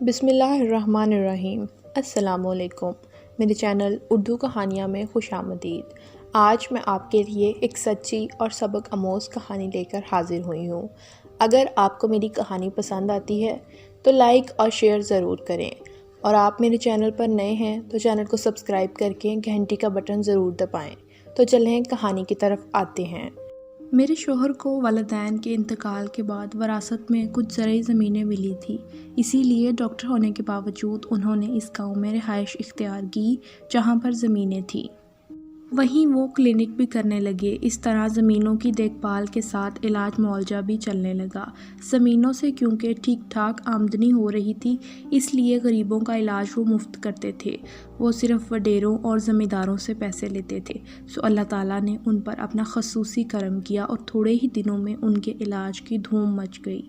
بسم اللہ الرحمن الرحیم۔ السلام علیکم۔ میرے چینل اردو کہانیاں میں خوش آمدید۔ آج میں آپ کے لیے ایک سچی اور سبق آموز کہانی لے کر حاضر ہوئی ہوں۔ اگر آپ کو میری کہانی پسند آتی ہے تو لائک اور شیئر ضرور کریں، اور آپ میرے چینل پر نئے ہیں تو چینل کو سبسکرائب کر کے گھنٹی کا بٹن ضرور دبائیں۔ تو چلیں کہانی کی طرف آتے ہیں۔ میرے شوہر کو والدین کے انتقال کے بعد وراثت میں کچھ زرعی زمینیں ملی تھی، اسی لیے ڈاکٹر ہونے کے باوجود انہوں نے اس گاؤں میں رہائش اختیار کی جہاں پر زمینیں تھیں۔ وہیں وہ کلینک بھی کرنے لگے۔ اس طرح زمینوں کی دیکھ بھال کے ساتھ علاج معالجہ بھی چلنے لگا۔ زمینوں سے کیونکہ ٹھیک ٹھاک آمدنی ہو رہی تھی، اس لیے غریبوں کا علاج وہ مفت کرتے تھے۔ وہ صرف وڈیروں اور زمینداروں سے پیسے لیتے تھے، سو اللہ تعالیٰ نے ان پر اپنا خصوصی کرم کیا اور تھوڑے ہی دنوں میں ان کے علاج کی دھوم مچ گئی۔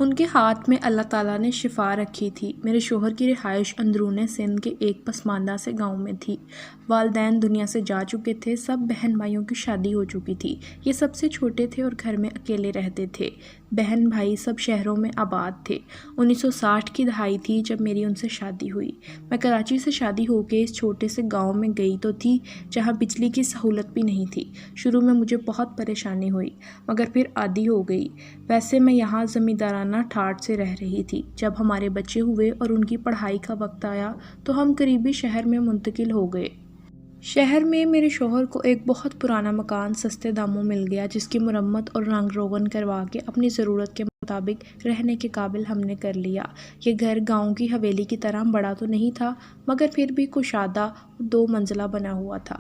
ان کے ہاتھ میں اللہ تعالیٰ نے شفا رکھی تھی۔ میرے شوہر کی رہائش اندرون سندھ کے ایک پسماندہ سے گاؤں میں تھی۔ والدین دنیا سے جا چکے تھے، سب بہن بھائیوں کی شادی ہو چکی تھی۔ یہ سب سے چھوٹے تھے اور گھر میں اکیلے رہتے تھے۔ بہن بھائی سب شہروں میں آباد تھے۔ 1960 کی دہائی تھی جب میری ان سے شادی ہوئی۔ میں کراچی سے شادی ہو کے اس چھوٹے سے گاؤں میں گئی تو تھی جہاں بجلی کی سہولت بھی نہیں تھی۔ شروع میں مجھے بہت پریشانی ہوئی، مگر پھر عادی ہو گئی۔ ویسے میں یہاں زمیندارانہ ٹھاٹھ سے رہ رہی تھی۔ جب ہمارے بچے ہوئے اور ان کی پڑھائی کا وقت آیا تو ہم قریبی شہر میں منتقل ہو گئے۔ شہر میں میرے شوہر کو ایک بہت پرانا مکان سستے داموں مل گیا، جس کی مرمت اور رنگ روغن کروا کے اپنی ضرورت کے مطابق رہنے کے قابل ہم نے کر لیا۔ یہ گھر گاؤں کی حویلی کی طرح بڑا تو نہیں تھا، مگر پھر بھی کشادہ 2 منزلہ بنا ہوا تھا۔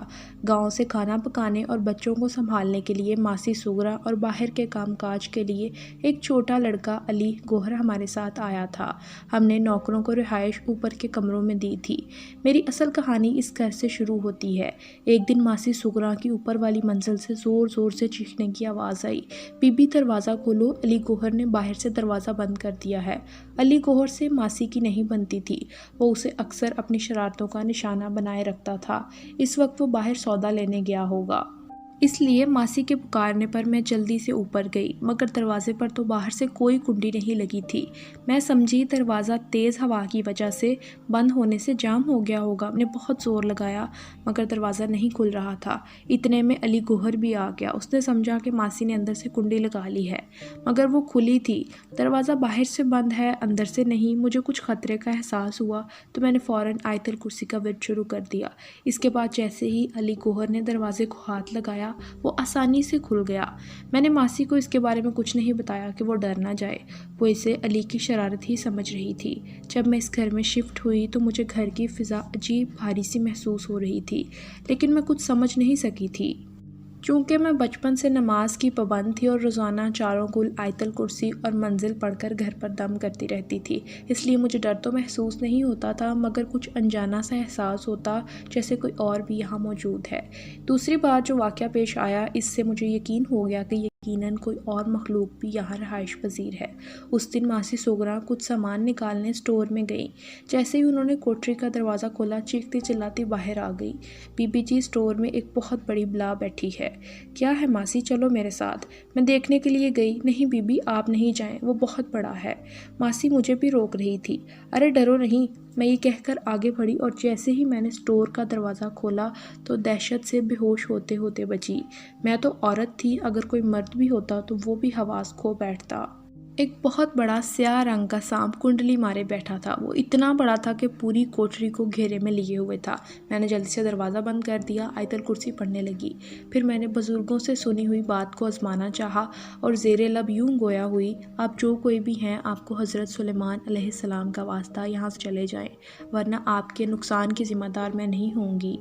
گاؤں سے کھانا پکانے اور بچوں کو سنبھالنے کے لیے ماسی سغرا اور باہر کے کام کاج کے لیے ایک چھوٹا لڑکا علی گوہر ہمارے ساتھ آیا تھا۔ ہم نے نوکروں کو رہائش اوپر کے کمروں میں دی تھی۔ میری اصل کہانی اس گھر سے شروع ہوتی ہے۔ ایک دن ماسی سغرا کی اوپر والی منزل سے زور زور سے چیخنے کی آواز آئی، بی بی دروازہ کھولو، علی گوہر نے باہر سے دروازہ بند کر دیا ہے۔ علی گوہر سے ماسی کی نہیں بنتی تھی، وہ اسے اکثر اپنی شرارتوں کا نشانہ بنائے رکھتا تھا۔ اس وقت وہ باہر سودا لینے گیا ہوگا، اس لیے ماسی کے پکارنے پر میں جلدی سے اوپر گئی، مگر دروازے پر تو باہر سے کوئی کنڈی نہیں لگی تھی۔ میں سمجھی دروازہ تیز ہوا کی وجہ سے بند ہونے سے جام ہو گیا ہوگا۔ میں نے بہت زور لگایا مگر دروازہ نہیں کھل رہا تھا۔ اتنے میں علی گوہر بھی آ گیا۔ اس نے سمجھا کہ ماسی نے اندر سے کنڈی لگا لی ہے، مگر وہ کھلی تھی۔ دروازہ باہر سے بند ہے، اندر سے نہیں۔ مجھے کچھ خطرے کا احساس ہوا تو میں نے فوراً آیت الکرسی کا ورد شروع کر دیا۔ اس کے بعد جیسے ہی علی گوہر نے دروازے کو ہاتھ لگایا، وہ آسانی سے کھل گیا۔ میں نے ماسی کو اس کے بارے میں کچھ نہیں بتایا کہ وہ ڈر نہ جائے، وہ اسے علی کی شرارت ہی سمجھ رہی تھی۔ جب میں اس گھر میں شفٹ ہوئی تو مجھے گھر کی فضا عجیب بھاری سی محسوس ہو رہی تھی، لیکن میں کچھ سمجھ نہیں سکی تھی۔ چونکہ میں بچپن سے نماز کی پابند تھی اور روزانہ چاروں کل آیت الکرسی اور منزل پڑھ کر گھر پر دم کرتی رہتی تھی، اس لیے مجھے ڈر تو محسوس نہیں ہوتا تھا، مگر کچھ انجانا سا احساس ہوتا جیسے کوئی اور بھی یہاں موجود ہے۔ دوسری بار جو واقعہ پیش آیا، اس سے مجھے یقین ہو گیا کہ یقیناً کوئی اور مخلوق بھی یہاں رہائش پذیر ہے۔ اس دن ماسی سغرا کچھ سامان نکالنے اسٹور میں گئیں۔ جیسے ہی انہوں نے کوٹری کا دروازہ کھولا، چیختی چلاتی باہر آ گئی، بی بی جی اسٹور میں ایک بہت بڑی بلا بیٹھی ہے۔ کیا ہے ماسی، چلو میرے ساتھ۔ میں دیکھنے کے لیے گئی۔ نہیں بی بی، آپ نہیں جائیں، وہ بہت بڑا ہے۔ ماسی مجھے بھی روک رہی تھی۔ ارے ڈرو نہیں، میں یہ کہہ کر آگے بڑھی، اور جیسے ہی میں نے اسٹور کا دروازہ کھولا تو دہشت سے بے ہوش ہوتے ہوتے بچی۔ میں تو عورت تھی، اگر کوئی مرد بھی ہوتا تو وہ بھی حواس کھو بیٹھتا۔ ایک بہت بڑا سیاہ رنگ کا سانپ کنڈلی مارے بیٹھا تھا۔ وہ اتنا بڑا تھا کہ پوری کوٹری کو گھیرے میں لیے ہوئے تھا۔ میں نے جلدی سے دروازہ بند کر دیا، آیت الکرسی پڑھنے لگی۔ پھر میں نے بزرگوں سے سنی ہوئی بات کو آزمانا چاہا اور زیر لب یوں گویا ہوئی، آپ جو کوئی بھی ہیں، آپ کو حضرت سلیمان علیہ السلام کا واسطہ، یہاں سے چلے جائیں، ورنہ آپ کے نقصان کی ذمہ دار میں نہیں ہوں گی۔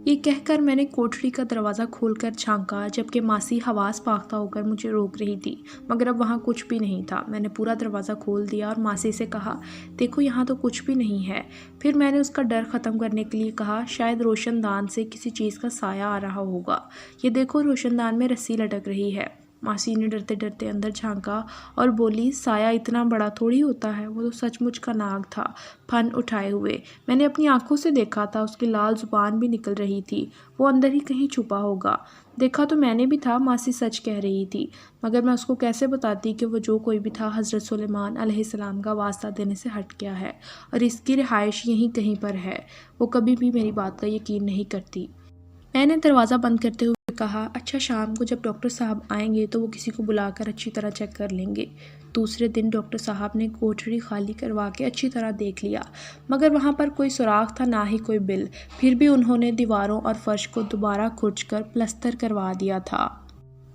یہ کہہ کر میں نے کوٹری کا دروازہ کھول کر جھانکا، جبکہ ماسی حواس پاختہ ہو کر مجھے روک رہی تھی، مگر اب وہاں کچھ بھی نہیں تھا۔ میں نے پورا دروازہ کھول دیا اور ماسی سے کہا، دیکھو یہاں تو کچھ بھی نہیں ہے۔ پھر میں نے اس کا ڈر ختم کرنے کے لیے کہا، شاید روشن دان سے کسی چیز کا سایہ آ رہا ہوگا، یہ دیکھو روشن دان میں رسی لٹک رہی ہے۔ ماسی نے ڈرتے ڈرتے اندر جھانکا اور بولی سایہ اتنا بڑا تھوڑی ہوتا ہے، وہ تو سچ مچ کا ناگ تھا، پھن اٹھائے ہوئے۔ میں نے اپنی آنکھوں سے دیکھا تھا، اس کی لال زبان بھی نکل رہی تھی، وہ اندر ہی کہیں چھپا ہوگا۔ دیکھا تو میں نے بھی تھا، ماسی سچ کہہ رہی تھی، مگر میں اس کو کیسے بتاتی کہ وہ جو کوئی بھی تھا حضرت سلیمان علیہ السلام کا واسطہ دینے سے ہٹ گیا ہے اور اس کی رہائش یہیں کہیں پر ہے۔ وہ کبھی بھی میری بات کا یقین نہیں کرتی۔ میں نے دروازہ بند کرتے ہوئے کہا اچھا شام کو جب ڈاکٹر صاحب آئیں گے تو وہ کسی کو بلا کر اچھی طرح چیک کر لیں گے۔ دوسرے دن ڈاکٹر صاحب نے کوٹھڑی خالی کروا کے اچھی طرح دیکھ لیا، مگر وہاں پر کوئی سوراخ تھا نہ ہی کوئی بل۔ پھر بھی انہوں نے دیواروں اور فرش کو دوبارہ کھرچ کر پلستر کروا دیا تھا۔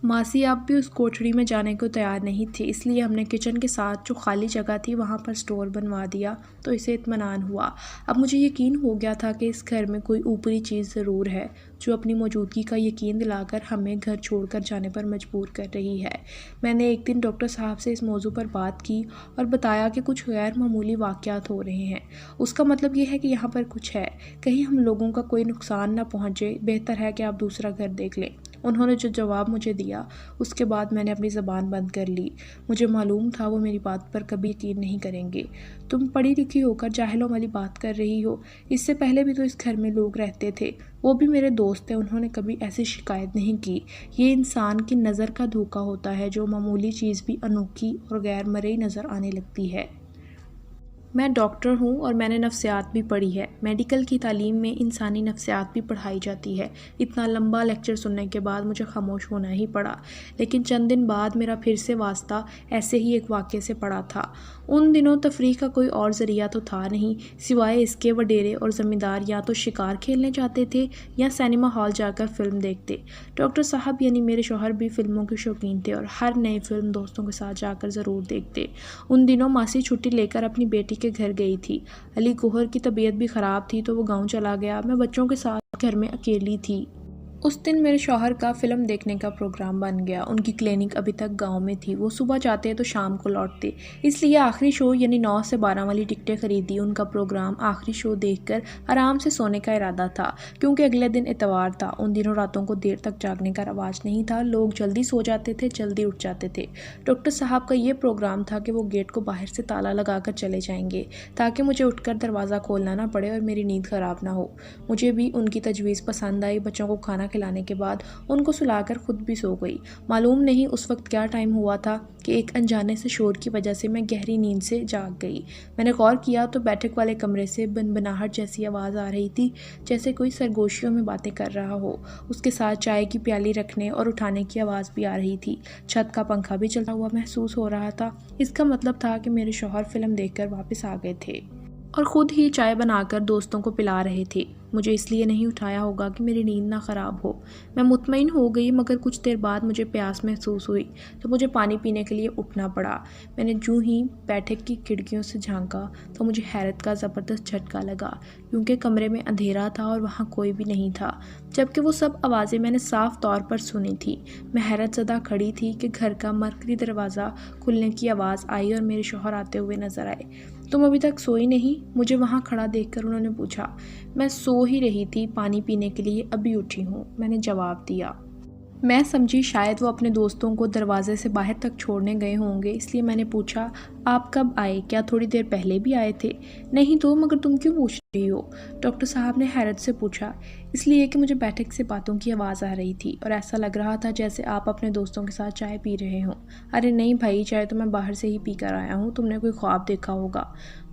ماسی اب بھی اس کوٹھڑی میں جانے کو تیار نہیں تھی، اس لیے ہم نے کچن کے ساتھ جو خالی جگہ تھی وہاں پر سٹور بنوا دیا تو اسے اطمینان ہوا۔ اب مجھے یقین ہو گیا تھا کہ اس گھر میں کوئی اوپری چیز ضرور ہے جو اپنی موجودگی کا یقین دلا کر ہمیں گھر چھوڑ کر جانے پر مجبور کر رہی ہے۔ میں نے ایک دن ڈاکٹر صاحب سے اس موضوع پر بات کی اور بتایا کہ کچھ غیر معمولی واقعات ہو رہے ہیں۔ اس کا مطلب یہ ہے کہ یہاں پر کچھ ہے، کہیں ہم لوگوں کا کوئی نقصان نہ پہنچے، بہتر ہے کہ آپ دوسرا گھر دیکھ لیں۔ انہوں نے جو جواب مجھے دیا اس کے بعد میں نے اپنی زبان بند کر لی۔ مجھے معلوم تھا وہ میری بات پر کبھی یقین نہیں کریں گے۔ تم پڑھی لکھی ہو کر جاہلوں والی بات کر رہی ہو، اس سے پہلے بھی تو اس گھر میں لوگ رہتے تھے، وہ بھی میرے دوست تھے، انہوں نے کبھی ایسی شکایت نہیں کی۔ یہ انسان کی نظر کا دھوکہ ہوتا ہے جو معمولی چیز بھی انوکھی اور غیر مرئی نظر آنے لگتی ہے۔ میں ڈاکٹر ہوں اور میں نے نفسیات بھی پڑھی ہے۔ میڈیکل کی تعلیم میں انسانی نفسیات بھی پڑھائی جاتی ہے۔ اتنا لمبا لیکچر سننے کے بعد مجھے خاموش ہونا ہی پڑا، لیکن چند دن بعد میرا پھر سے واسطہ ایسے ہی ایک واقعے سے پڑا تھا۔ ان دنوں تفریح کا کوئی اور ذریعہ تو تھا نہیں، سوائے اس کے وڈیرے اور زمیندار یا تو شکار کھیلنے جاتے تھے یا سینما ہال جا کر فلم دیکھتے۔ ڈاکٹر صاحب یعنی میرے شوہر بھی فلموں کے شوقین تھے اور ہر نئی فلم دوستوں کے ساتھ جا کر ضرور دیکھتے۔ ان دنوں ماسی چھٹی لے کر اپنی بیٹی کے گھر گئی تھی۔ علی گوہر کی طبیعت بھی خراب تھی تو وہ گاؤں چلا گیا، میں بچوں کے ساتھ گھر میں اکیلی تھی۔ اس دن میرے شوہر کا فلم دیکھنے کا پروگرام بن گیا۔ ان کی کلینک ابھی تک گاؤں میں تھی، وہ صبح جاتے تو شام کو لوٹتے، اس لیے آخری شو یعنی 9 سے 12 والی ٹکٹیں خریدی۔ ان کا پروگرام آخری شو دیکھ کر آرام سے سونے کا ارادہ تھا کیونکہ اگلے دن اتوار تھا۔ ان دنوں راتوں کو دیر تک جاگنے کا رواج نہیں تھا، لوگ جلدی سو جاتے تھے، جلدی اٹھ جاتے تھے۔ ڈاکٹر صاحب کا یہ پروگرام تھا کہ وہ گیٹ کو باہر سے تالا لگا کر چلے جائیں گے تاکہ مجھے اٹھ کر دروازہ کھولنا نہ پڑے اور میری نیند خراب نہ ہو۔ مجھے بھی ان کی تجویز پسند آئی۔ بچوں کو کھانا کھلانے کے بعد ان کو سلا کر خود بھی سو گئی۔ معلوم نہیں اس وقت کیا ٹائم ہوا تھا کہ ایک انجانے سے شور کی وجہ سے میں گہری نیند سے جاگ گئی۔ میں نے غور کیا تو بیٹھک والے کمرے سے بنبناہٹ جیسی آواز آ رہی تھی، جیسے کوئی سرگوشیوں میں باتیں کر رہا ہو۔ اس کے ساتھ چائے کی پیالی رکھنے اور اٹھانے کی آواز بھی آ رہی تھی۔ چھت کا پنکھا بھی چلتا ہوا محسوس ہو رہا تھا۔ اس کا مطلب تھا کہ میرے شوہر فلم دیکھ کر واپس آ گئے تھے اور خود ہی چائے بنا کر دوستوں کو پلا رہے تھے۔ مجھے اس لیے نہیں اٹھایا ہوگا کہ میری نیند نہ خراب ہو۔ میں مطمئن ہو گئی، مگر کچھ دیر بعد مجھے پیاس محسوس ہوئی تو مجھے پانی پینے کے لیے اٹھنا پڑا۔ میں نے جو ہی بیٹھک کی کھڑکیوں سے جھانکا تو مجھے حیرت کا زبردست جھٹکا لگا، کیونکہ کمرے میں اندھیرا تھا اور وہاں کوئی بھی نہیں تھا، جبکہ وہ سب آوازیں میں نے صاف طور پر سنی تھی۔ میں حیرت زدہ کھڑی تھی کہ گھر کا مرکزی دروازہ کھلنے کی آواز آئی اور میرے شوہر آتے ہوئے نظر آئے۔ تم ابھی تک سوئی نہیں؟ مجھے وہاں کھڑا دیکھ کر انہوں نے پوچھا۔ میں سو ہی رہی تھی، پانی پینے کے لیے ابھی اٹھی ہوں، میں نے جواب دیا۔ میں سمجھی شاید وہ اپنے دوستوں کو دروازے سے باہر تک چھوڑنے گئے ہوں گے، اس لیے میں نے پوچھا آپ کب آئے؟ کیا تھوڑی دیر پہلے بھی آئے تھے؟ نہیں تو مگر تم کیوں پوچھ رہی ہو؟ ڈاکٹر صاحب نے حیرت سے پوچھا۔ اس لیے کہ مجھے بیٹھک سے باتوں کی آواز آ رہی تھی اور ایسا لگ رہا تھا جیسے آپ اپنے دوستوں کے ساتھ چائے پی رہے ہوں۔ ارے نہیں بھائی، چائے تو میں باہر سے ہی پی کر آیا ہوں، تم نے کوئی خواب دیکھا ہوگا۔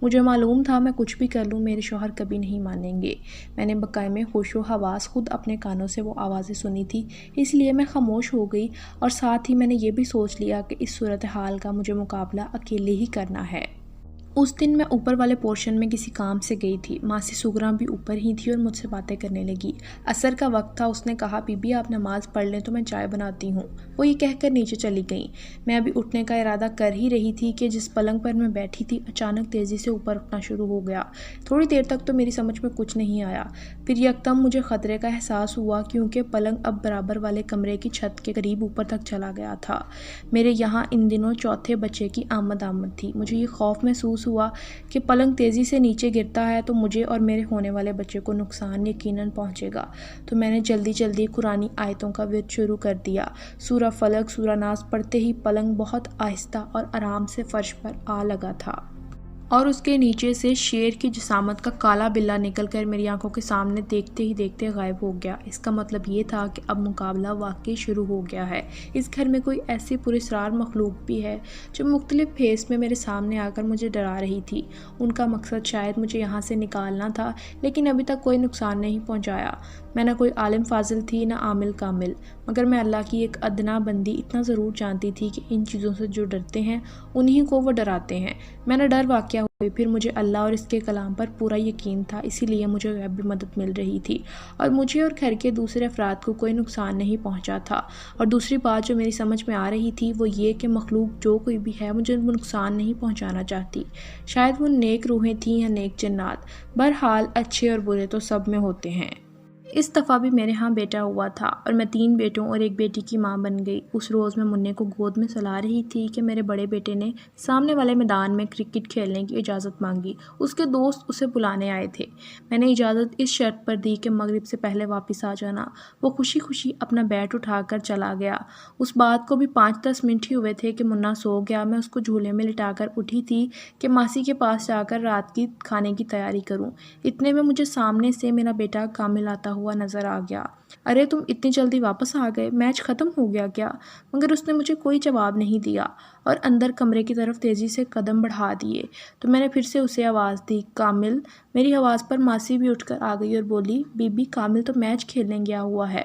مجھے معلوم تھا میں کچھ بھی کر لوں میرے شوہر کبھی نہیں مانیں گے۔ میں نے بقائے ہوش و حواس خود اپنے کانوں سے وہ آوازیں سنی تھی، اس لیے میں خاموش ہو گئی اور ساتھ ہی میں نے یہ بھی سوچ لیا کہ اس صورتحال کا مجھے مقابلہ اکیلے ہی کرنا ہے۔ اس دن میں اوپر والے پورشن میں کسی کام سے گئی تھی۔ ماسی سغرا بھی اوپر ہی تھی اور مجھ سے باتیں کرنے لگی۔ عصر کا وقت تھا، اس نے کہا بی بی آپ نماز پڑھ لیں تو میں چائے بناتی ہوں۔ وہ یہ کہہ کر نیچے چلی گئیں۔ میں ابھی اٹھنے کا ارادہ کر ہی رہی تھی کہ جس پلنگ پر میں بیٹھی تھی اچانک تیزی سے اوپر اٹھنا شروع ہو گیا۔ تھوڑی دیر تک تو میری سمجھ میں کچھ نہیں آیا، پھر یکدم مجھے خطرے کا احساس ہوا کیونکہ پلنگ اب برابر والے کمرے کی چھت کے قریب اوپر تک چلا گیا تھا۔ میرے یہاں ان دنوں چوتھے بچے کی آمد تھی۔ مجھے یہ خوف محسوس ہوا کہ پلنگ تیزی سے نیچے گرتا ہے تو مجھے اور میرے ہونے والے بچے کو نقصان یقیناً پہنچے گا، تو میں نے جلدی جلدی قرآنی آیتوں کا ورد شروع کر دیا۔ سورہ فلق، سورہ ناس پڑھتے ہی پلنگ بہت آہستہ اور آرام سے فرش پر آ لگا تھا، اور اس کے نیچے سے شیر کی جسامت کا کالا بلّا نکل کر میری آنکھوں کے سامنے دیکھتے ہی دیکھتے غائب ہو گیا۔ اس کا مطلب یہ تھا کہ اب مقابلہ واقعی شروع ہو گیا ہے۔ اس گھر میں کوئی ایسی پراسرار مخلوق بھی ہے جو مختلف پھیس میں میرے سامنے آ کر مجھے ڈرا رہی تھی۔ ان کا مقصد شاید مجھے یہاں سے نکالنا تھا، لیکن ابھی تک کوئی نقصان نہیں پہنچایا۔ میں نہ کوئی عالم فاضل تھی، نہ عامل کامل، مگر میں اللہ کی ایک ادنا بندی اتنا ضرور جانتی تھی کہ ان چیزوں سے جو ڈرتے ہیں انہی کو وہ ڈراتے ہیں۔ میں نے ڈر واقعہ ہوئی، پھر مجھے اللہ اور اس کے کلام پر پورا یقین تھا، اسی لیے مجھے غیبی مدد مل رہی تھی، اور مجھے اور گھر کے دوسرے افراد کو کوئی نقصان نہیں پہنچا تھا۔ اور دوسری بات جو میری سمجھ میں آ رہی تھی وہ یہ کہ مخلوق جو کوئی بھی ہے مجھے وہ نقصان نہیں پہنچانا چاہتی۔ شاید وہ نیک روحیں تھیں یا نیک جنات، بہرحال اچھے اور برے تو سب میں ہوتے ہیں۔ اس دفعہ بھی میرے ہاں بیٹا ہوا تھا اور میں 3 بیٹوں اور ایک بیٹی کی ماں بن گئی۔ اس روز میں منّے کو گود میں سلا رہی تھی کہ میرے بڑے بیٹے نے سامنے والے میدان میں کرکٹ کھیلنے کی اجازت مانگی۔ اس کے دوست اسے بلانے آئے تھے۔ میں نے اجازت اس شرط پر دی کہ مغرب سے پہلے واپس آ جانا۔ وہ خوشی خوشی اپنا بیٹ اٹھا کر چلا گیا۔ اس بات کو بھی 5-10 منٹ ہی ہوئے تھے کہ منا سو گیا۔ میں اس کو جھولے میں لٹا کر اٹھی تھی کہ ماسی کے پاس جا کر رات کی کھانے کی تیاری کروں۔ اتنے میں مجھے سامنے سے میرا بیٹا کامل آتا ہوا نظر آ گیا۔ ارے تم اتنی جلدی واپس آ گئے، میچ ختم ہو گیا کیا؟ مگر اس نے مجھے کوئی جواب نہیں دیا اور اندر کمرے کی طرف تیزی سے قدم بڑھا دیے۔ تو میں نے پھر سے اسے آواز دی، کامل۔ میری آواز پر ماسی بھی اٹھ کر آ گئی اور بولی، بی بی کامل تو میچ کھیلنے گیا ہوا ہے،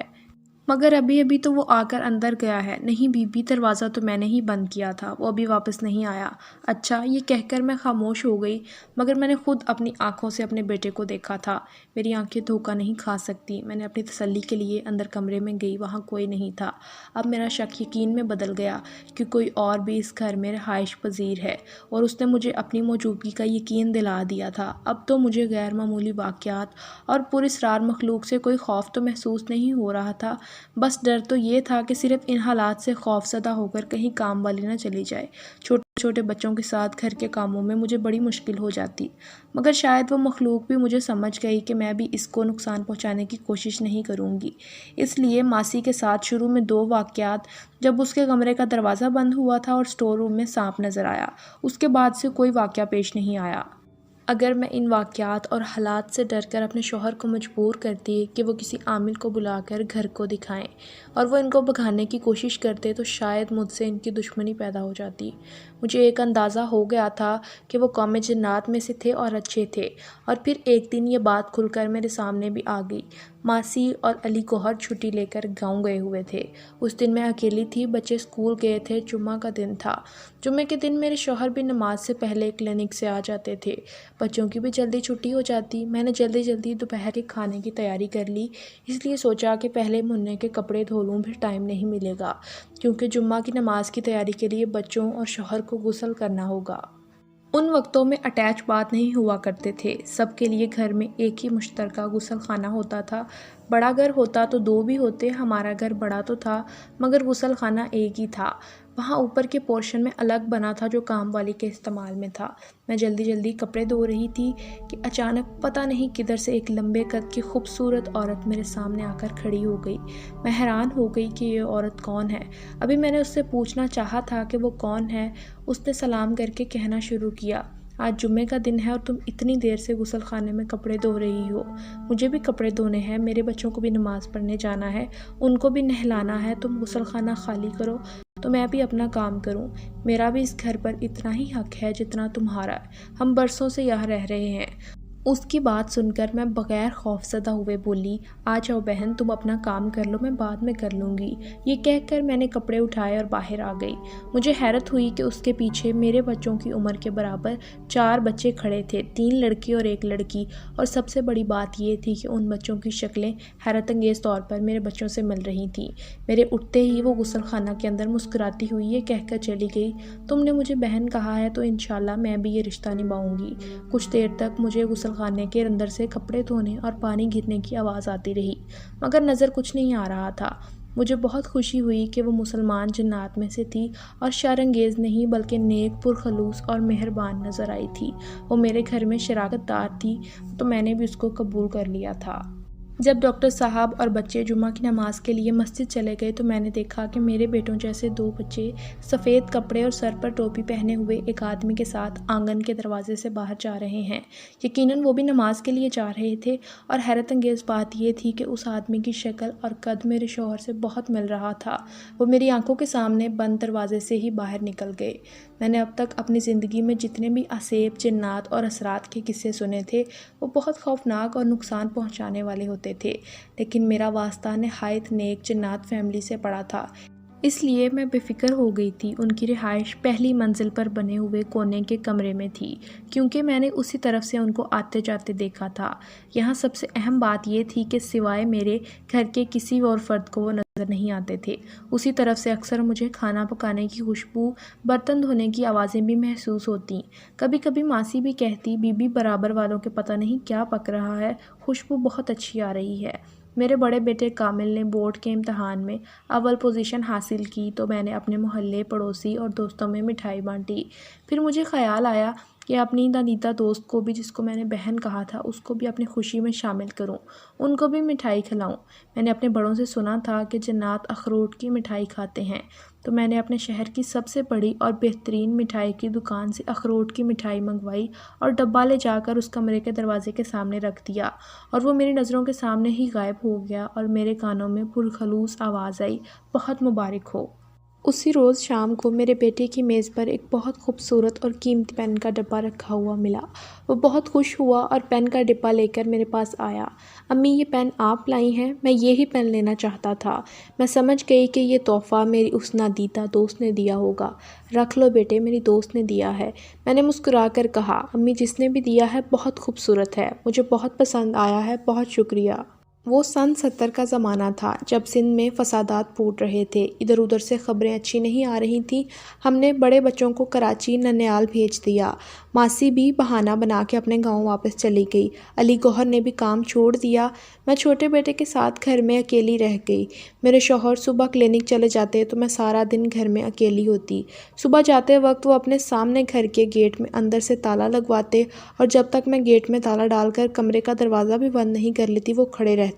مگر ابھی تو وہ آ کر اندر گیا ہے۔ نہیں بی بی، دروازہ تو میں نے ہی بند کیا تھا، وہ ابھی واپس نہیں آیا۔ اچھا، یہ کہہ کر میں خاموش ہو گئی، مگر میں نے خود اپنی آنکھوں سے اپنے بیٹے کو دیکھا تھا۔ میری آنکھیں دھوکہ نہیں کھا سکتی۔ میں نے اپنی تسلی کے لیے اندر کمرے میں گئی، وہاں کوئی نہیں تھا۔ اب میرا شک یقین میں بدل گیا کہ کوئی اور بھی اس گھر میں رہائش پذیر ہے، اور اس نے مجھے اپنی موجودگی کا یقین دلا دیا تھا۔ اب تو مجھے غیر معمولی واقعات اور پراسرار مخلوق سے کوئی خوف تو محسوس نہیں ہو رہا تھا، بس ڈر تو یہ تھا کہ صرف ان حالات سے خوف زدہ ہو کر کہیں کام والی نہ چلی جائے۔ چھوٹے چھوٹے بچوں کے ساتھ گھر کے کاموں میں مجھے بڑی مشکل ہو جاتی، مگر شاید وہ مخلوق بھی مجھے سمجھ گئی کہ میں بھی اس کو نقصان پہنچانے کی کوشش نہیں کروں گی۔ اس لیے ماسی کے ساتھ شروع میں 2 واقعات، جب اس کے کمرے کا دروازہ بند ہوا تھا اور اسٹور روم میں سانپ نظر آیا، اس کے بعد سے کوئی واقعہ پیش نہیں آیا۔ اگر میں ان واقعات اور حالات سے ڈر کر اپنے شوہر کو مجبور کرتی کہ وہ کسی عامل کو بلا کر گھر کو دکھائیں اور وہ ان کو بھگانے کی کوشش کرتے تو شاید مجھ سے ان کی دشمنی پیدا ہو جاتی۔ مجھے ایک اندازہ ہو گیا تھا کہ وہ قوم جنات میں سے تھے اور اچھے تھے، اور پھر ایک دن یہ بات کھل کر میرے سامنے بھی آ گئی۔ ماسی اور علی گوہر چھٹی لے کر گاؤں گئے ہوئے تھے۔ اس دن میں اکیلی تھی، بچے اسکول گئے تھے، جمعہ کا دن تھا۔ جمعے کے دن میرے شوہر بھی نماز سے پہلے کلینک سے آ جاتے تھے، بچوں کی بھی جلدی چھٹی ہو جاتی۔ میں نے جلدی جلدی دوپہر کے کھانے کی تیاری کر لی، اس لیے سوچا کہ پہلے منّے کے کپڑے دھو لوں، پھر ٹائم نہیں ملے گا، کیونکہ جمعہ کی نماز کی تیاری کے لیے بچوں اور شوہر کو غسل کرنا ہوگا۔ ان وقتوں میں اٹیچ بات نہیں ہوا کرتے تھے، سب کے لیے گھر میں ایک ہی مشترکہ غسل خانہ ہوتا تھا۔ بڑا گھر ہوتا تو 2 بھی ہوتے، ہمارا گھر بڑا تو تھا مگر غسل خانہ ایک ہی تھا۔ وہاں اوپر کے پورشن میں الگ بنا تھا جو کام والی کے استعمال میں تھا۔ میں جلدی جلدی کپڑے دھو رہی تھی کہ اچانک پتہ نہیں کدھر سے ایک لمبے قد کی خوبصورت عورت میرے سامنے آ کر کھڑی ہو گئی۔ میں حیران ہو گئی کہ یہ عورت کون ہے۔ ابھی میں نے اس سے پوچھنا چاہا تھا کہ وہ کون ہے، اس نے سلام کر کے کہنا شروع کیا، آج جمعے کا دن ہے اور تم اتنی دیر سے غسل خانے میں کپڑے دھو رہی ہو۔ مجھے بھی کپڑے دھونے ہیں، میرے بچوں کو بھی نماز پڑھنے جانا ہے، ان کو بھی نہلانا ہے۔ تم غسل خانہ خالی کرو تو میں بھی اپنا کام کروں۔ میرا بھی اس گھر پر اتنا ہی حق ہے جتنا تمہارا، ہم برسوں سے یہاں رہ رہے ہیں۔ اس کی بات سن کر میں بغیر خوف زدہ ہوئے بولی، آ جاؤ بہن، تم اپنا کام کر لو، میں بعد میں کر لوں گی۔ یہ کہہ کر میں نے کپڑے اٹھائے اور باہر آ گئی۔ مجھے حیرت ہوئی کہ اس کے پیچھے میرے بچوں کی عمر کے برابر 4 بچے کھڑے تھے، 3 لڑکے اور 1 لڑکی، اور سب سے بڑی بات یہ تھی کہ ان بچوں کی شکلیں حیرت انگیز طور پر میرے بچوں سے مل رہی تھیں۔ میرے اٹھتے ہی وہ غسل خانہ کے اندر مسکراتی ہوئی یہ کہہ کر چلی گئی، تم نے مجھے بہن کہا ہے تو انشاءاللہ میں بھی یہ رشتہ نبھاؤں گی۔ کچھ دیر تک مجھے غسل خانے کے اندر سے کپڑے دھونے اور پانی گرنے کی آواز آتی رہی، مگر نظر کچھ نہیں آ رہا تھا۔ مجھے بہت خوشی ہوئی کہ وہ مسلمان جنات میں سے تھی اور شر انگیز نہیں بلکہ نیک، پرخلوص اور مہربان نظر آئی تھی۔ وہ میرے گھر میں شراکت دار تھی تو میں نے بھی اس کو قبول کر لیا تھا۔ جب ڈاکٹر صاحب اور بچے جمعہ کی نماز کے لیے مسجد چلے گئے تو میں نے دیکھا کہ میرے بیٹوں جیسے 2 بچے سفید کپڑے اور سر پر ٹوپی پہنے ہوئے ایک آدمی کے ساتھ آنگن کے دروازے سے باہر جا رہے ہیں۔ یقیناً وہ بھی نماز کے لیے جا رہے تھے، اور حیرت انگیز بات یہ تھی کہ اس آدمی کی شکل اور قد میرے شوہر سے بہت مل رہا تھا۔ وہ میری آنکھوں کے سامنے بند دروازے سے ہی باہر نکل گئے۔ میں نے اب تک اپنی زندگی میں جتنے بھی اعصاب، جنات اور اثرات کے قصے سنے تھے وہ بہت خوفناک اور نقصان پہنچانے والے ہوتے تھے، لیکن میرا واسطہ نہایت نیک جنات فیملی سے پڑا تھا، اس لیے میں بے فکر ہو گئی تھی۔ ان کی رہائش پہلی منزل پر بنے ہوئے کونے کے کمرے میں تھی، کیونکہ میں نے اسی طرف سے ان کو آتے جاتے دیکھا تھا۔ یہاں سب سے اہم بات یہ تھی کہ سوائے میرے گھر کے کسی اور فرد کو وہ نظر نہیں آتے تھے۔ اسی طرف سے اکثر مجھے کھانا پکانے کی خوشبو، برتن دھونے کی آوازیں بھی محسوس ہوتیں۔ کبھی کبھی ماسی بھی کہتی، بی بی برابر والوں کے پتہ نہیں کیا پک رہا ہے، خوشبو بہت اچھی آ رہی ہے۔ میرے بڑے بیٹے کامل نے بورڈ کے امتحان میں اول پوزیشن حاصل کی تو میں نے اپنے محلے، پڑوسی اور دوستوں میں مٹھائی بانٹی۔ پھر مجھے خیال آیا کہ اپنی نادیدہ دوست کو بھی، جس کو میں نے بہن کہا تھا، اس کو بھی اپنی خوشی میں شامل کروں، ان کو بھی مٹھائی کھلاؤں۔ میں نے اپنے بڑوں سے سنا تھا کہ جنات اخروٹ کی مٹھائی کھاتے ہیں، تو میں نے اپنے شہر کی سب سے بڑی اور بہترین مٹھائی کی دکان سے اخروٹ کی مٹھائی منگوائی اور ڈبہ لے جا کر اس کمرے کے دروازے کے سامنے رکھ دیا، اور وہ میری نظروں کے سامنے ہی غائب ہو گیا، اور میرے کانوں میں پرخلوص آواز آئی، بہت مبارک ہو۔ اسی روز شام کو میرے بیٹے کی میز پر ایک بہت خوبصورت اور قیمتی پین کا ڈبہ رکھا ہوا ملا۔ وہ بہت خوش ہوا اور پین کا ڈبہ لے کر میرے پاس آیا۔ امی، یہ پین آپ لائی ہیں؟ میں یہی پین لینا چاہتا تھا۔ میں سمجھ گئی کہ یہ تحفہ میری اس نادیدہ دوست نے دیا ہوگا۔ رکھ لو بیٹے، میری دوست نے دیا ہے، میں نے مسکرا کر کہا۔ امی، جس نے بھی دیا ہے بہت خوبصورت ہے، مجھے بہت پسند آیا ہے، بہت شکریہ۔ وہ سن 70 کا زمانہ تھا، جب سندھ میں فسادات پھوٹ رہے تھے، ادھر ادھر سے خبریں اچھی نہیں آ رہی تھیں۔ ہم نے بڑے بچوں کو کراچی، ننیال بھیج دیا۔ ماسی بھی بہانہ بنا کے اپنے گاؤں واپس چلی گئی۔ علی گوہر نے بھی کام چھوڑ دیا۔ میں چھوٹے بیٹے کے ساتھ گھر میں اکیلی رہ گئی۔ میرے شوہر صبح کلینک چلے جاتے تو میں سارا دن گھر میں اکیلی ہوتی۔ صبح جاتے وقت وہ اپنے سامنے گھر کے گیٹ میں اندر سے تالا لگواتے، اور جب تک میں گیٹ میں تالا ڈال کر کمرے کا دروازہ بھی بند نہیں کر لیتی وہ کھڑے رہتے۔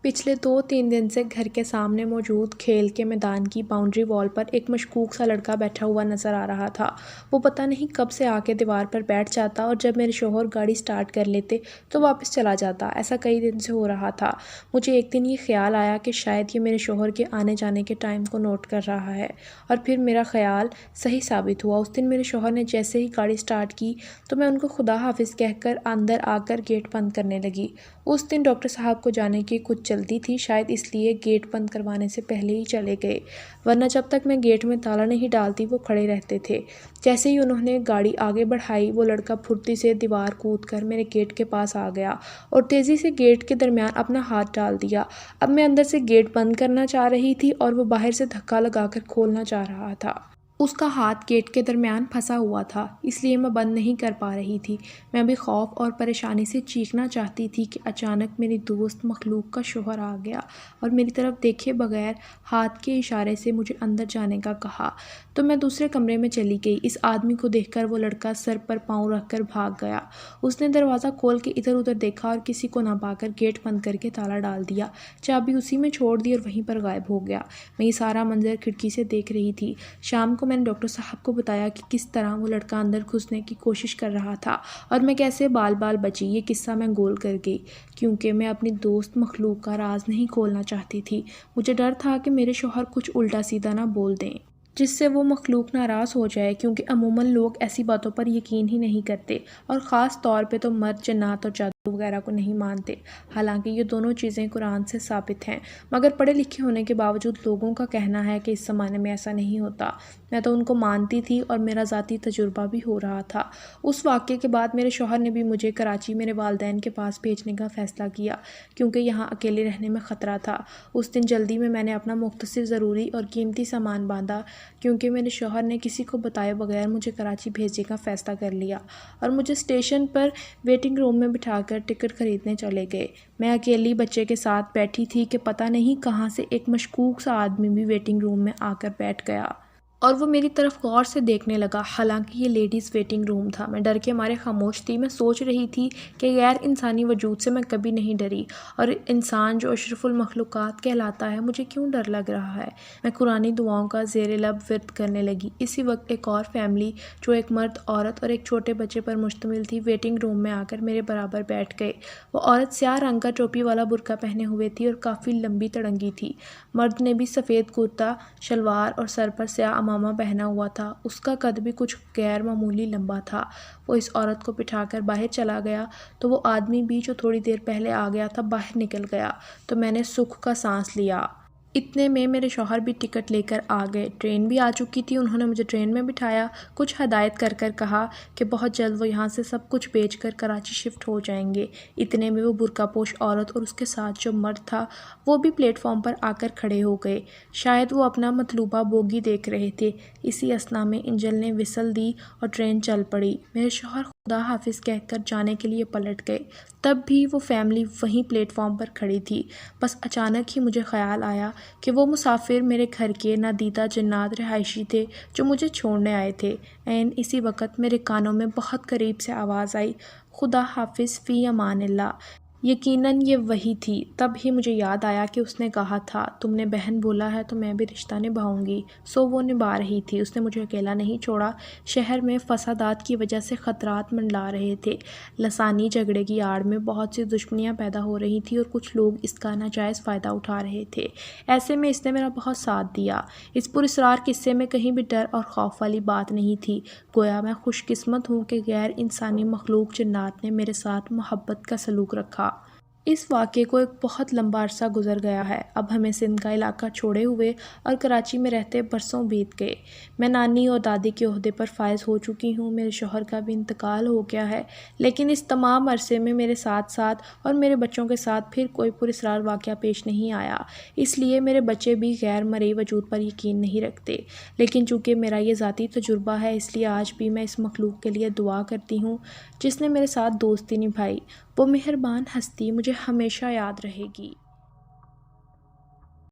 پچھلے 2-3 دن سے گھر کے سامنے موجود کھیل کے میدان کی باؤنڈری وال پر ایک مشکوک سا لڑکا بیٹھا ہوا نظر آ رہا تھا۔ وہ پتہ نہیں کب سے آ کے دیوار پر بیٹھ جاتا، اور جب میرے شوہر گاڑی سٹارٹ کر لیتے تو واپس چلا جاتا۔ ایسا کئی دن سے ہو رہا تھا۔ مجھے ایک دن یہ خیال آیا کہ شاید یہ میرے شوہر کے آنے جانے کے ٹائم کو نوٹ کر رہا ہے، اور پھر میرا خیال صحیح ثابت ہوا۔ اس دن میرے شوہر نے جیسے ہی گاڑی سٹارٹ کی تو میں ان کو خدا حافظ کہہ کر اندر آ کر گیٹ بند کرنے لگی۔ اس دن ڈاکٹر صاحب کو جانے کی کچھ جلدی تھی، شاید اس لیے گیٹ بند کروانے سے پہلے ہی چلے گئے، ورنہ جب تک میں گیٹ میں تالا نہیں ڈالتی وہ کھڑے رہتے تھے۔ جیسے ہی انہوں نے گاڑی آگے بڑھائی، وہ لڑکا پھرتی سے دیوار کود کر میرے گیٹ کے پاس آ گیا اور تیزی سے گیٹ کے درمیان اپنا ہاتھ ڈال دیا۔ اب میں اندر سے گیٹ بند کرنا چاہ رہی تھی اور وہ باہر سے دھکا لگا کر کھولنا چاہ رہا تھا۔ اس کا ہاتھ گیٹ کے درمیان پھنسا ہوا تھا، اس لیے میں بند نہیں کر پا رہی تھی۔ میں بھی خوف اور پریشانی سے چیخنا چاہتی تھی کہ اچانک میری دوست مخلوق کا شوہر آ گیا اور میری طرف دیکھے بغیر ہاتھ کے اشارے سے مجھے اندر جانے کا کہا، تو میں دوسرے کمرے میں چلی گئی۔ اس آدمی کو دیکھ کر وہ لڑکا سر پر پاؤں رکھ کر بھاگ گیا۔ اس نے دروازہ کھول کے ادھر ادھر دیکھا اور کسی کو نہ پا کر گیٹ بند کر کے تالا ڈال دیا، چابی اسی میں چھوڑ دی اور وہیں پر غائب ہو گیا۔ میں یہ سارا منظر کھڑکی سے دیکھ رہی تھی۔ شام کو میں نے ڈاکٹر صاحب کو بتایا کہ کس طرح وہ لڑکا اندر گھسنے کی کوشش کر رہا تھا اور میں کیسے بال بال بچی۔ یہ قصہ میں گول کر گئی کیونکہ میں اپنی دوست مخلوق کا راز نہیں کھولنا چاہتی تھی۔ مجھے ڈر تھا کہ میرے شوہر کچھ الٹا سیدھا نہ بول دیں جس سے وہ مخلوق ناراض ہو جائے، کیونکہ عموماً لوگ ایسی باتوں پر یقین ہی نہیں کرتے، اور خاص طور پہ تو مرد جنات اور جادو وغیرہ کو نہیں مانتے، حالانکہ یہ دونوں چیزیں قرآن سے ثابت ہیں، مگر پڑھے لکھے ہونے کے باوجود لوگوں کا کہنا ہے کہ اس زمانے میں ایسا نہیں ہوتا۔ میں تو ان کو مانتی تھی اور میرا ذاتی تجربہ بھی ہو رہا تھا۔ اس واقعے کے بعد میرے شوہر نے بھی مجھے کراچی میرے والدین کے پاس بھیجنے کا فیصلہ کیا، کیونکہ یہاں اکیلے رہنے میں خطرہ تھا۔ اس دن جلدی میں نے اپنا مختصر ضروری اور قیمتی سامان باندھا، کیونکہ میرے شوہر نے کسی کو بتائے بغیر مجھے کراچی بھیجنے کا فیصلہ کر لیا، اور مجھے اسٹیشن پر ویٹنگ روم میں بٹھا کر کر ٹکٹ خریدنے چلے گئے۔ میں اکیلی بچے کے ساتھ بیٹھی تھی کہ پتہ نہیں کہاں سے ایک مشکوک سا آدمی بھی ویٹنگ روم میں آ کر بیٹھ گیا اور وہ میری طرف غور سے دیکھنے لگا، حالانکہ یہ لیڈیز ویٹنگ روم تھا۔ میں ڈر کے مارے خاموش تھی۔ میں سوچ رہی تھی کہ غیر انسانی وجود سے میں کبھی نہیں ڈری، اور انسان جو اشرف المخلوقات کہلاتا ہے، مجھے کیوں ڈر لگ رہا ہے؟ میں قرآنی دعاؤں کا زیر لب ورد کرنے لگی۔ اسی وقت ایک اور فیملی جو ایک مرد، عورت اور ایک چھوٹے بچے پر مشتمل تھی، ویٹنگ روم میں آ کر میرے برابر بیٹھ گئے۔ وہ عورت سیاہ رنگ کا ٹوپی والا برقع پہنے ہوئے تھی اور کافی لمبی تڑنگی تھی۔ مرد نے بھی سفید کرتا شلوار اور سر پر سیاہ عمامہ پہنا ہوا تھا۔ اس کا قد بھی کچھ غیر معمولی لمبا تھا۔ وہ اس عورت کو بٹھا کر باہر چلا گیا تو وہ آدمی بھی جو تھوڑی دیر پہلے آ گیا تھا باہر نکل گیا، تو میں نے سکھ کا سانس لیا۔ اتنے میں میرے شوہر بھی ٹکٹ لے کر آ گئے۔ ٹرین بھی آ چکی تھی۔ انہوں نے مجھے ٹرین میں بٹھایا، کچھ ہدایت کر کر کہا کہ بہت جلد وہ یہاں سے سب کچھ بیچ کر کراچی شفٹ ہو جائیں گے۔ اتنے میں وہ برقع پوش عورت اور اس کے ساتھ جو مرد تھا، وہ بھی پلیٹ فارم پر آ کر کھڑے ہو گئے۔ شاید وہ اپنا مطلوبہ بوگی دیکھ رہے تھے۔ اسی اثنا میں انجن نے وسل دی اور ٹرین چل پڑی۔ میرے شوہر خدا حافظ کہہ کر جانے کے لیے پلٹ گئے۔ تب بھی وہ فیملی وہیں پلیٹ فارم پر کھڑی تھی۔ بس اچانک ہی مجھے خیال آیا کہ وہ مسافر میرے گھر کے نادیدہ جنات رہائشی تھے جو مجھے چھوڑنے آئے تھے۔ عین اسی وقت میرے کانوں میں بہت قریب سے آواز آئی، خدا حافظ، فی امان اللہ۔ یقیناً یہ وہی تھی۔ تب ہی مجھے یاد آیا کہ اس نے کہا تھا، تم نے بہن بولا ہے تو میں بھی رشتہ نبھاؤں گی۔ سو وہ نبھا رہی تھی۔ اس نے مجھے اکیلا نہیں چھوڑا۔ شہر میں فسادات کی وجہ سے خطرات منڈلا رہے تھے۔ لسانی جھگڑے کی آڑ میں بہت سی دشمنیاں پیدا ہو رہی تھیں اور کچھ لوگ اس کا ناجائز فائدہ اٹھا رہے تھے۔ ایسے میں اس نے میرا بہت ساتھ دیا۔ اس پراسرار قصے میں کہیں بھی ڈر اور خوف والی بات نہیں تھی۔ گویا میں خوش قسمت ہوں کہ غیر انسانی مخلوق جنات نے میرے ساتھ محبت کا سلوک رکھا۔ اس واقعے کو ایک بہت لمبا عرصہ گزر گیا ہے۔ اب ہمیں سندھ کا علاقہ چھوڑے ہوئے اور کراچی میں رہتے برسوں بیت گئے۔ میں نانی اور دادی کے عہدے پر فائز ہو چکی ہوں۔ میرے شوہر کا بھی انتقال ہو گیا ہے، لیکن اس تمام عرصے میں میرے ساتھ ساتھ اور میرے بچوں کے ساتھ پھر کوئی پراسرار واقعہ پیش نہیں آیا۔ اس لیے میرے بچے بھی غیر مرئی وجود پر یقین نہیں رکھتے۔ لیکن چونکہ میرا یہ ذاتی تجربہ ہے، اس لیے آج بھی میں اس مخلوق کے لیے دعا کرتی ہوں جس نے میرے ساتھ دوستی نبھائی۔ وہ مہربان ہستی مجھے ہمیشہ یاد رہے گی۔